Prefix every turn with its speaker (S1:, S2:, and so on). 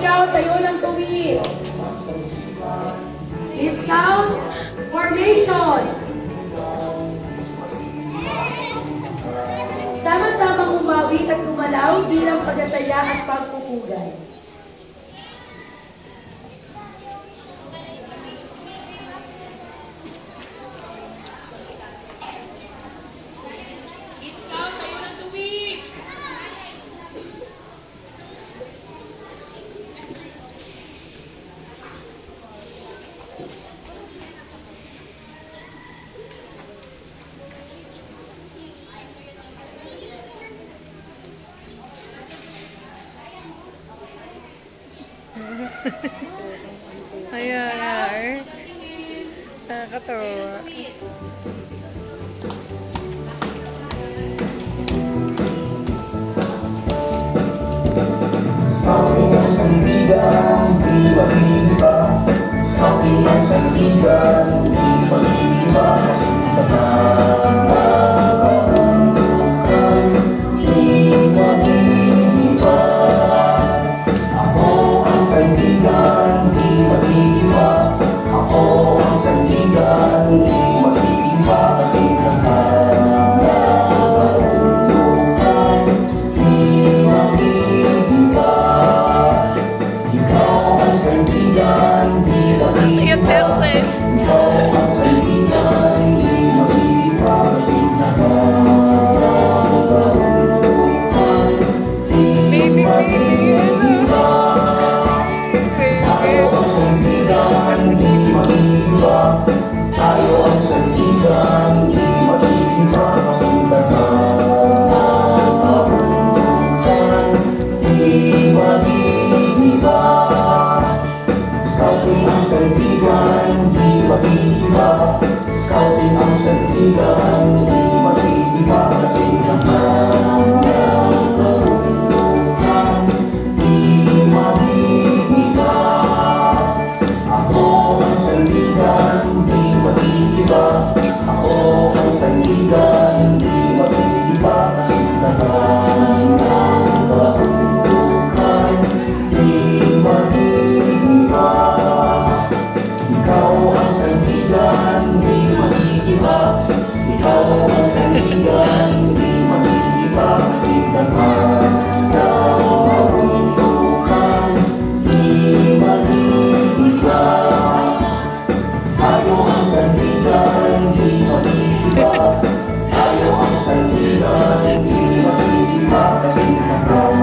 S1: Scout, tayo ng tuwid. Scout formation. Sama-samang umawit at gumalaw bilang pagkataya at pagpupugay.
S2: Ayan, nakakatawa.
S3: Aking ang sandigan, di mag-iiba. Aking ang sandigan, di mag-iiba. Nakakabundukan, di mag-iiba. Ako ang sandigan, di mag-iiba. Ako ang sandigan, di mag-iiba. Kasi nakakabundukan, di mag-iiba. Ikaw ang sandigan, di mag-iiba. Ikaw ang sandigan, di mag-iiba. Kasi nakakabundukan, di mag-iiba. Tayo ang sandigan, di mag-iiba. Tayo ang sandigan, di mag-iiba. Kasi nakakabundukan, di mag-iiba. Scouting ang sandigan, di mag-iiba. Scouting ang sandigan, di mag-iiba. Kasi nakakabundukan, di mag-iiba. Ako ang sandigan, di mag-iiba. Ako ang sandigan, di mag-iiba. Kasi nakakabundukan, di mag-iiba. Ikaw ang sandigan, di mag-iiba. Ikaw ang sandigan, di mag-iiba. Kasi nakakabundukan, di mag-iiba. Tayo ang sandigan, di mag-iiba. Tayo ang sandigan, di mag-iiba. Kasi nakakabundukan.